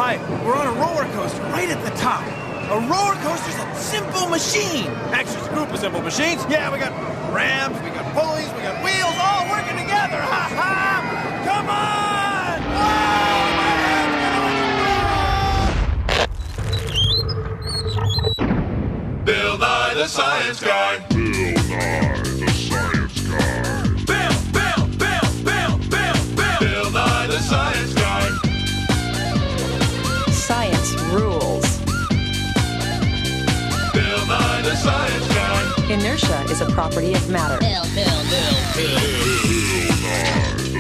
Hi, we're on a roller coaster right at the top. A roller coaster's a simple machine. Actually, it's a group of simple machines. Yeah, we got ramps, we got pulleys, we got wheels, all working together. Ha ha! Come on! Oh, Bill Nye the Science Guy. Bill Nye the Science Guy. Bill Nye the Science Guy. Science rules. Bill Nye the Science Guy. Inertia is a property of matter. Bill Nye the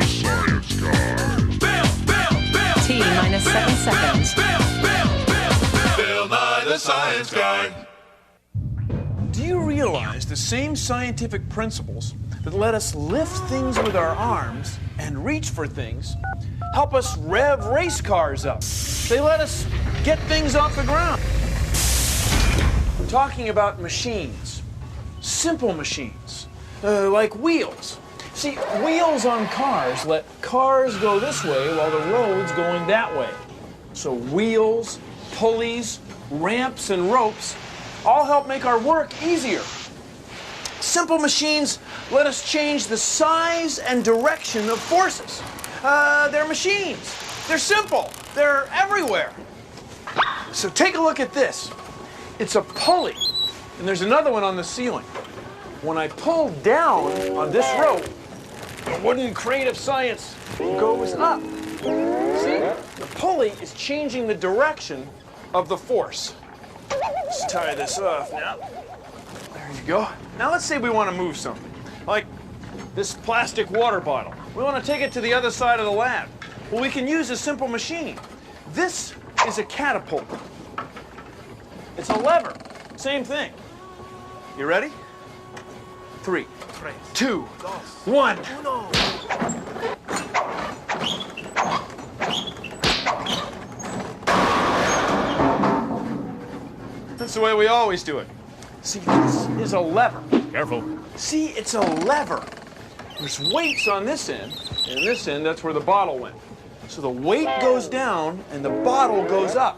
Science Guy. Bill. T minus 7 seconds. Bill Nye the Science Guy. do you realize the same scientific principles that let us lift things with our arms and reach for things help us rev race cars up? They let us get things off the ground. We're talking about machines, simple machines, like wheels. See, wheels on cars let cars go this way while the road's going that way. So wheels, pulleys, ramps, and ropes all help make our work easier. Simple machines let us change the size and direction of forces. They're machines. They're simple. They're everywhere. So take a look at this. It's a pulley, and there's another one on the ceiling. When I pull down on this rope, the wooden crate of science goes up. See? The pulley is changing the direction of the force. Let's tie this off now. There you go. Now let's say we want to move something, like this plastic water bottle. We want to take it to the other side of the lab. Well, we can use a simple machine. This is a catapult. It's a lever. Same thing. You ready? 3, 2, 1. That's the way we always do it. See, this is a lever. Careful. See, it's a lever. There's weights on this end, and this end, that's where the bottle went. So the weight goes down, and the bottle goes up.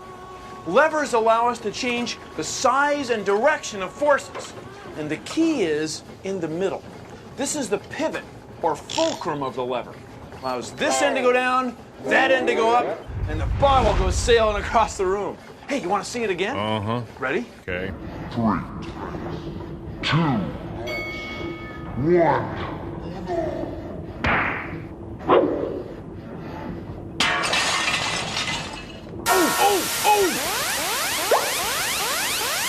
Levers allow us to change the size and direction of forces. And the key is in the middle. This is the pivot, or fulcrum of the lever. Allows this end to go down, that end to go up, and the bottle goes sailing across the room. Hey, you want to see it again? Uh-huh. Ready? Okay. 3, 2, 1.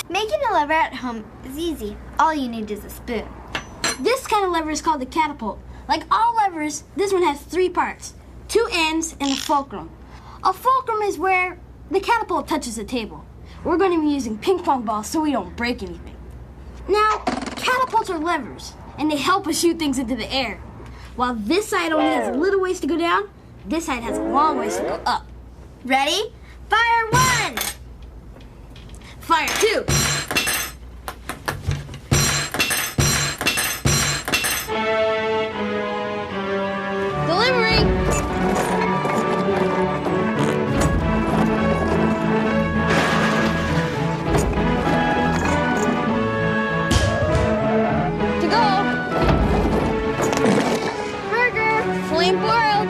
Making a lever at home is easy. All you need is a spoon. This kind of lever is called the catapult. Like all levers, this one has 3 parts, 2 ends and a fulcrum. A fulcrum is where the catapult touches the table. We're going to be using ping pong balls so we don't break anything. Now, catapults are levers, and they help us shoot things into the air. While this side only has a little ways to go down, this side has a long ways to go up. Ready? Fire 1! Fire 2! Delivering! To go! Burger! Flame broiled!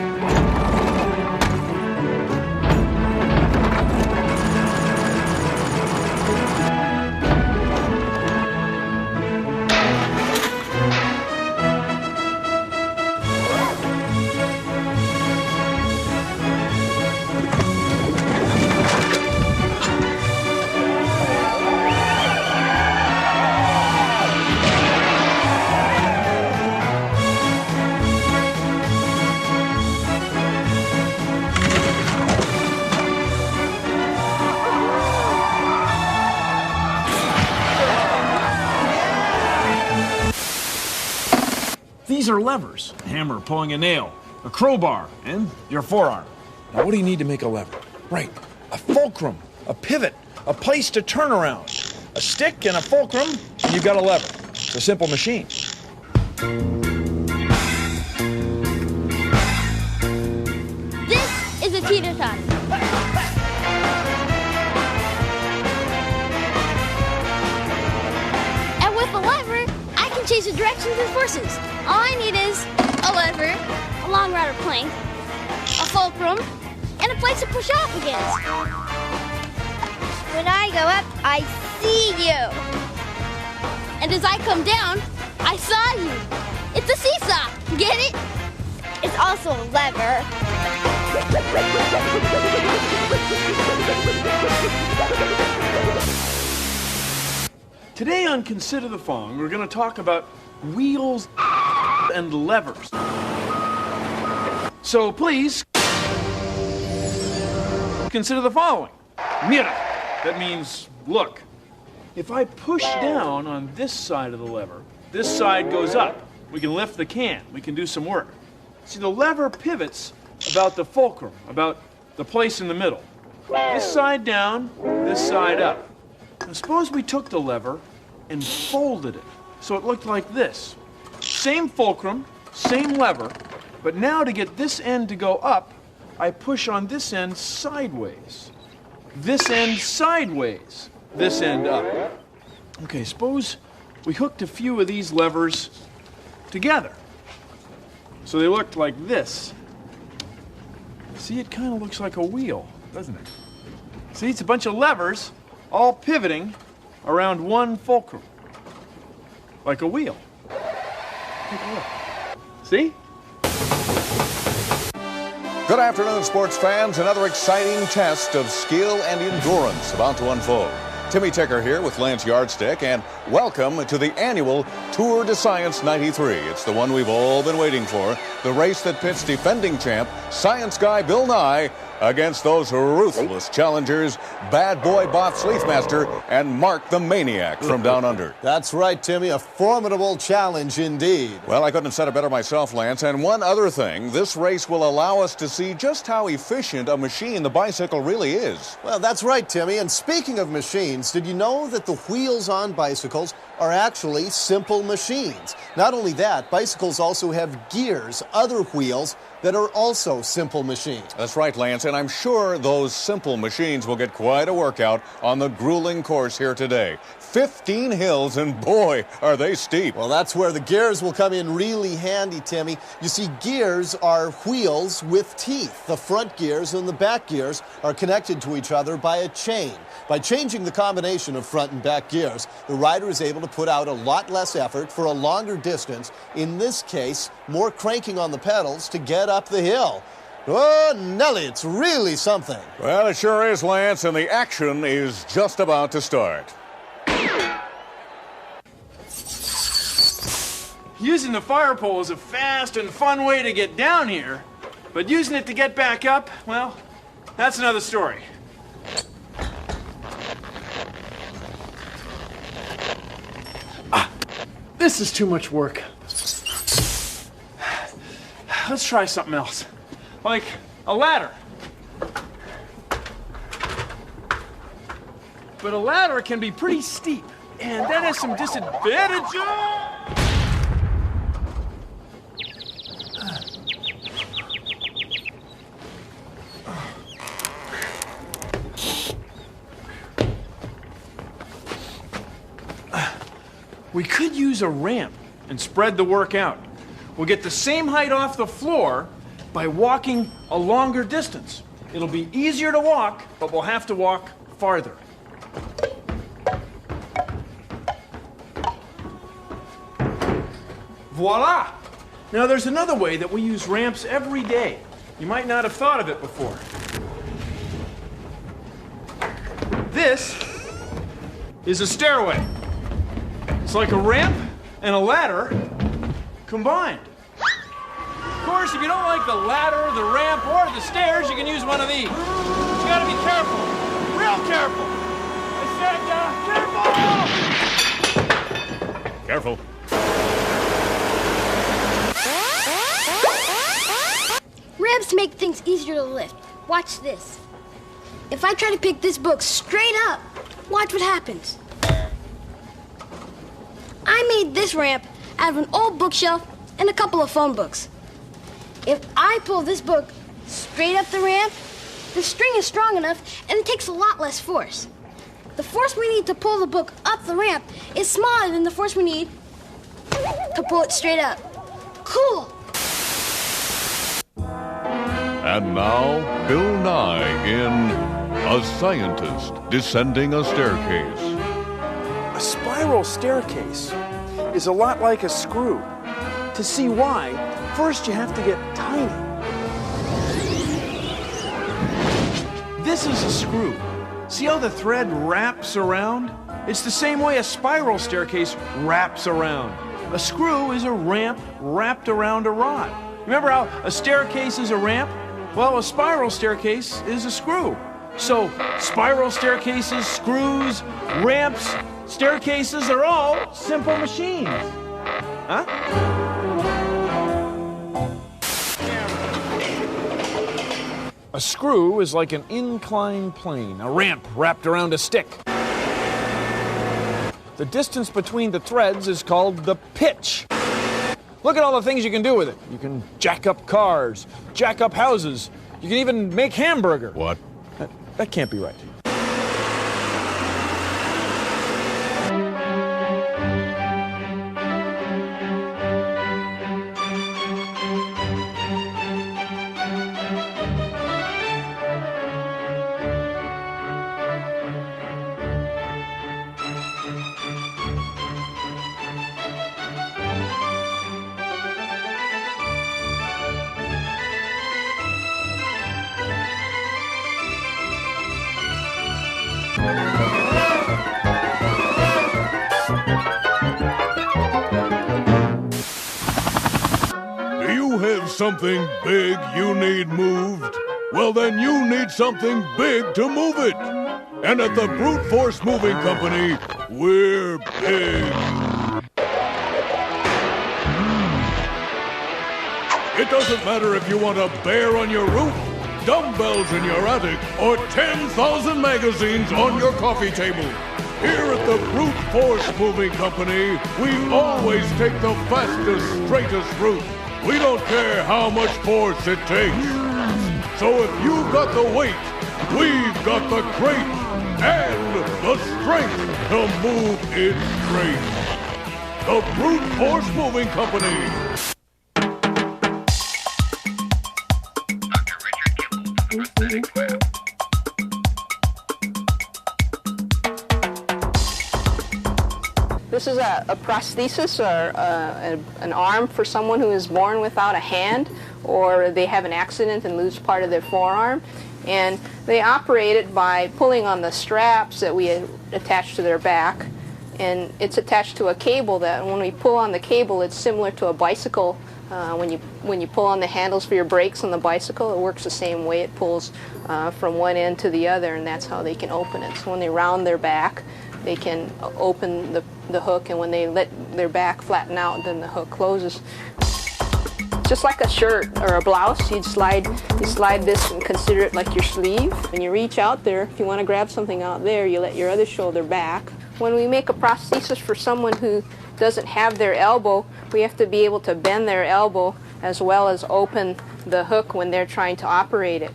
These are levers. A hammer pulling a nail, a crowbar, and your forearm. Now, what do you need to make a lever? Right, a fulcrum, a pivot, a place to turn around. A stick and a fulcrum, and you've got a lever. It's a simple machine. This is a teeter-totter. can change the directions and forces. All I need is a lever, a long rod or plank, a fulcrum, and a place to push off against. When I go up, I see you. And as I come down, I saw you. It's a seesaw. Get it? It's also a lever. Today on Consider the Following, we're going to talk about wheels and levers. So please, consider the following. Mira. That means look. If I push down on this side of the lever, this side goes up. We can lift the can. We can do some work. See, the lever pivots about the fulcrum, about the place in the middle. This side down, this side up. Now, suppose we took the lever and folded it so it looked like this. Same fulcrum, same lever, but now to get this end to go up, I push on this end sideways. This end sideways, this end up. Okay, suppose we hooked a few of these levers together. So they looked like this. See, it kind of looks like a wheel, doesn't it? See, it's a bunch of levers all pivoting around one fulcrum, like a wheel. Take a look. See? Good afternoon, sports fans. Another exciting test of skill and endurance about to unfold. Timmy Ticker here with Lance Yardstick, and welcome to the annual Tour de Science 93. It's the one we've all been waiting for, the race that pits defending champ, science guy Bill Nye, against those ruthless challengers, Bad Boy Bob Sleethmaster and Mark the Maniac from down under. That's right, Timmy. A formidable challenge indeed. Well, I couldn't have said it better myself, Lance. And one other thing, this race will allow us to see just how efficient a machine the bicycle really is. Well, that's right, Timmy. And speaking of machines, did you know that the wheels on bicycles are actually simple machines? Not only that, bicycles also have gears, other wheels, that are also simple machines. That's right, Lance, and I'm sure those simple machines will get quite a workout on the grueling course here today. 15 hills, and boy, are they steep. Well, that's where the gears will come in really handy, Timmy. You see, gears are wheels with teeth. The front gears and the back gears are connected to each other by a chain. By changing the combination of front and back gears, the rider is able to put out a lot less effort for a longer distance. In this case, more cranking on the pedals to get up the hill. Oh, Nelly, it's really something. Well, it sure is, Lance, and the action is just about to start. Using the fire pole is a fast and fun way to get down here, but using it to get back up, well, that's another story. This is too much work. Let's try something else, like a ladder. But a ladder can be pretty steep, and that has some disadvantages. We could use a ramp and spread the work out. We'll get the same height off the floor by walking a longer distance. It'll be easier to walk, but we'll have to walk farther. Voila! Now there's another way that we use ramps every day. You might not have thought of it before. This is a stairway. It's like a ramp and a ladder combined. Of course, if you don't like the ladder, the ramp, or the stairs, you can use one of these. But you gotta be careful, real careful. I said, careful. Careful. Ramps make things easier to lift. Watch this. If I try to pick this book straight up, watch what happens. I made this ramp out of an old bookshelf and a couple of phone books. If I pull this book straight up the ramp, the string is strong enough and it takes a lot less force. The force we need to pull the book up the ramp is smaller than the force we need to can pull it straight up. Cool. And now, Bill Nye in A Scientist Descending a Staircase. A spiral staircase is a lot like a screw. To see why, first you have to get tiny. This is a screw. See how the thread wraps around? It's the same way a spiral staircase wraps around. A screw is a ramp wrapped around a rod. Remember how a staircase is a ramp? Well, a spiral staircase is a screw. So, spiral staircases, screws, ramps, staircases are all simple machines. Huh? A screw is like an inclined plane, a ramp wrapped around a stick. The distance between the threads is called the pitch. Look at all the things you can do with it. You can jack up cars, jack up houses. You can even make hamburger. What? That can't be right. Do you have something big you need moved? Well, then you need something big to move it. And at the Brute Force Moving Company, we're big. It doesn't matter if you want a bear on your roof, dumbbells in your attic, or 10,000 magazines on your coffee table. Here at the Brute Force Moving Company, we always take the fastest, straightest route. We don't care how much force it takes. So if you've got the weight, we've got the crate and the strength to move it straight. The Brute Force Moving Company. This is a prosthesis or an arm for someone who is born without a hand, or they have an accident and lose part of their forearm. And they operate it by pulling on the straps that we attach to their back. And it's attached to a cable that when we pull on the cable, it's similar to a bicycle. When you pull on the handles for your brakes on the bicycle, it works the same way. It pulls from one end to the other, and that's how they can open it. So when they round their back, they can open the hook, and when they let their back flatten out, then the hook closes. Just like a shirt or a blouse, you slide this and consider it like your sleeve. When you reach out there, if you want to grab something out there, you let your other shoulder back. When we make a prosthesis for someone who doesn't have their elbow, we have to be able to bend their elbow as well as open the hook when they're trying to operate it.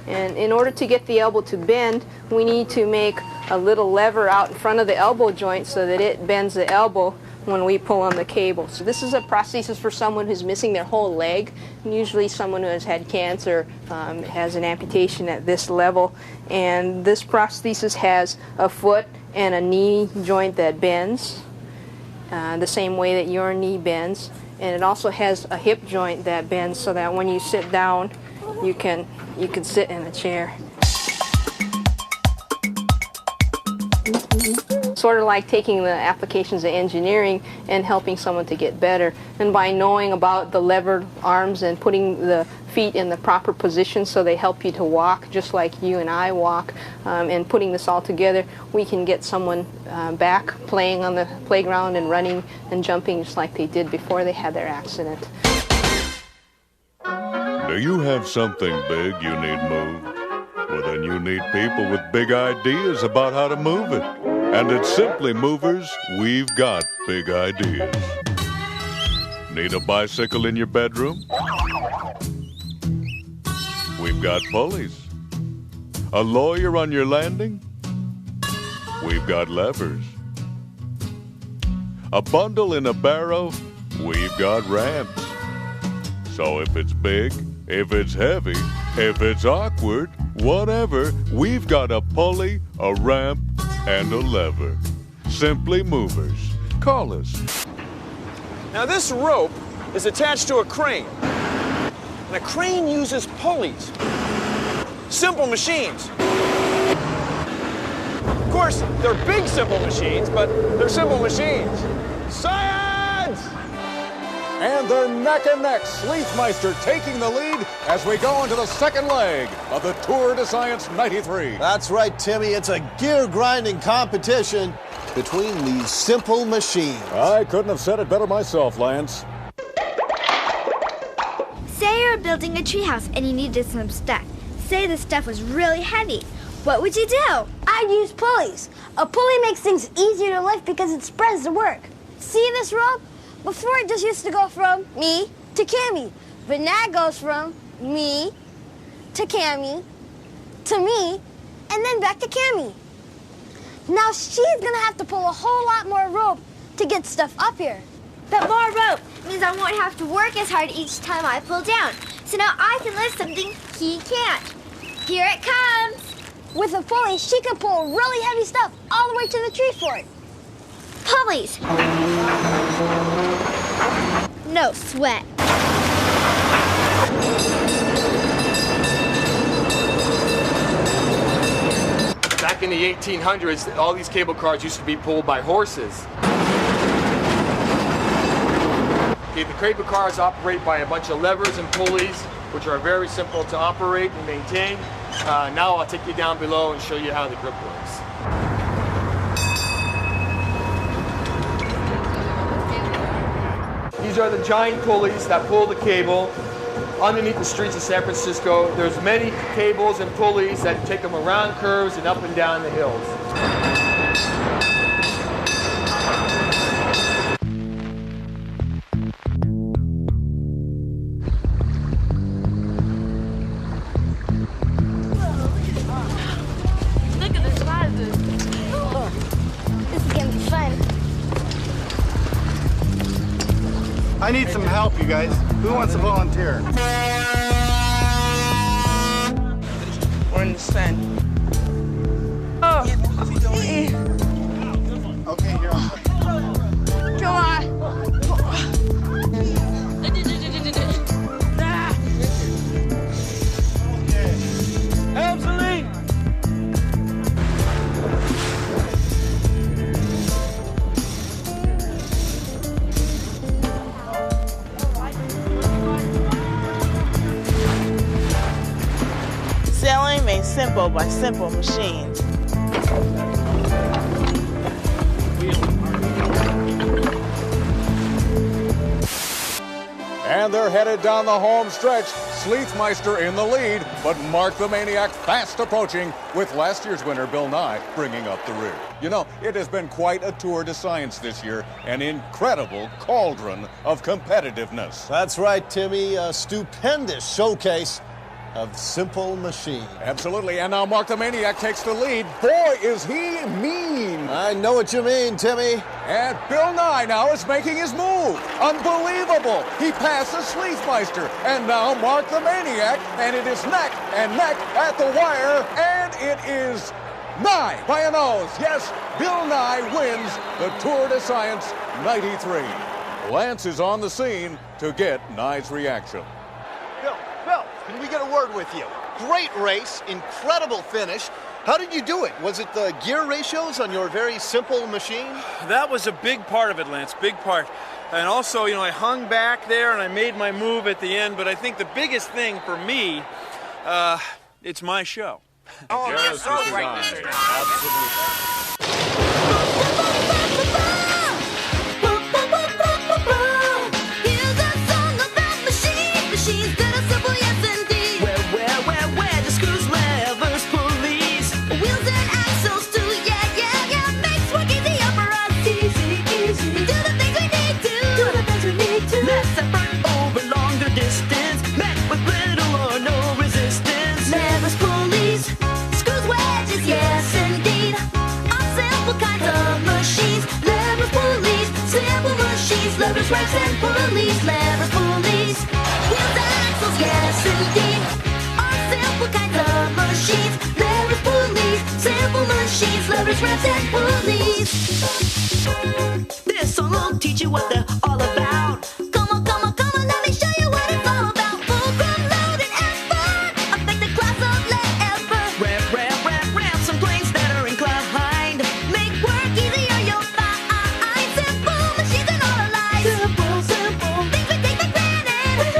And in order to get the elbow to bend, we need to make a little lever out in front of the elbow joint so that it bends the elbow when we pull on the cable. So this is a prosthesis for someone who's missing their whole leg, usually someone who has had cancer, has an amputation at this level. And this prosthesis has a foot and a knee joint that bends the same way that your knee bends. And it also has a hip joint that bends so that when you sit down, you can sit in a chair. Sort of like taking the applications of engineering and helping someone to get better. And by knowing about the levered arms and putting the feet in the proper position so they help you to walk just like you and I walk, and putting this all together, we can get someone back playing on the playground and running and jumping just like they did before they had their accident. Do you have something big you need moved? Well, then you need people with big ideas about how to move it. And at Simply Movers, we've got big ideas. Need a bicycle in your bedroom? We've got pulleys. A lawyer on your landing? We've got levers. A bundle in a barrow? we've got ramps. So if it's big, if it's heavy, if it's awkward, whatever, we've got a pulley, a ramp, and a lever. Simply Movers. Call us. Now this rope is attached to a crane. And a crane uses pulleys. Simple machines. Of course, they're big simple machines, but they're simple machines. Science! And they're neck and neck. Sleethmeister taking the lead as we go into the second leg of the Tour de Science 93. That's right, Timmy. It's a gear-grinding competition between these simple machines. I couldn't have said it better myself, Lance. Say you're building a treehouse and you needed some stuff. Say the stuff was really heavy. What would you do? I'd use pulleys. A pulley makes things easier to lift because it spreads the work. See this rope? Before it just used to go from me to Cammy, but now it goes from me to Cammy to me and then back to Cammy. Now she's gonna have to pull a whole lot more rope to get stuff up here. But more rope means I won't have to work as hard each time I pull down. So now I can lift something he can't. Here it comes. With a pulley, she can pull really heavy stuff all the way to the tree fort. Pulleys. No sweat. Back in the 1800s, all these cable cars used to be pulled by horses. Okay, the cable cars operate by a bunch of levers and pulleys, which are very simple to operate and maintain. Now I'll take you down below and show you how the grip works. These are the giant pulleys that pull the cable underneath the streets of San Francisco. There's many cables and pulleys that take them around curves and up and down the hills. Look at the sizes. This is gonna be fun. I need some help, you guys. Who wants to volunteer? We're in the sun. Oh. Okay, here. Come on. Absolutely. Sailing made simple by simple machines. And they're headed down the home stretch. Sleethmeister in the lead, but Mark the Maniac fast approaching with last year's winner, Bill Nye, bringing up the rear. You know, it has been quite a Tour de Science this year, an incredible cauldron of competitiveness. That's right, Timmy. A stupendous showcase of simple machines. Absolutely, and now Mark the Maniac takes the lead. Boy, is he mean! I know what you mean, Timmy. And Bill Nye now is making his move. Unbelievable! He passes Sleethmeister, and now Mark the Maniac, and it is neck and neck at the wire, and it is Nye by a nose. Yes, Bill Nye wins the Tour de Science 93. Lance is on the scene to get Nye's reaction. Bill, can we get a word with you? Great race, incredible finish. How did you do it? Was it the gear ratios on your very simple machine? That was a big part of it, Lance, big part. And also, you know, I hung back there and I made my move at the end, but I think the biggest thing for me, it's my show. Oh, you're so right, Mr. Absolutely. Levers, pulleys, screws, wedges, yes indeed. levers, ramps, and pulleys. Levers, pulleys, wheels, axles, yes indeed. All simple kinds of machines. Levers, pulleys, simple machines. Levers, ramps, and pulleys. This song will teach you what they're all about. Come on, come on, come on, let me show you what it's all about. Fulcrum, load, and effort. Affect the class of effort. Ramp, ramp, ramp, ramp, some planes that are inclined. Make work easier, you'll find. Simple machines and all alike. Simple, simple. Things we take for granted.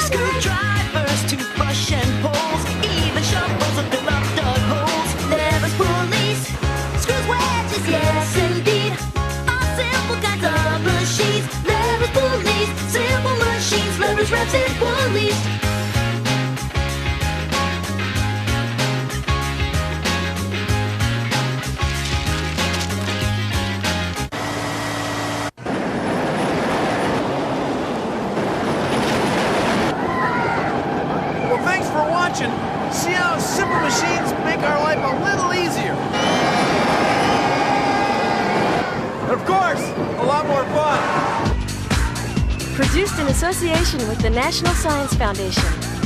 Screwdrivers, toothbrush, and poles. Even shovels that fill up dug holes. Levers, pulleys, screws, wedges, yes indeed. All simple kinds of machines. Levers, pulleys, simple machines. Levers, ramps, and pulleys. Well, thanks for watching. See how simple machines make our life a little easier. And of course, a lot more fun. Produced in association with the National Science Foundation.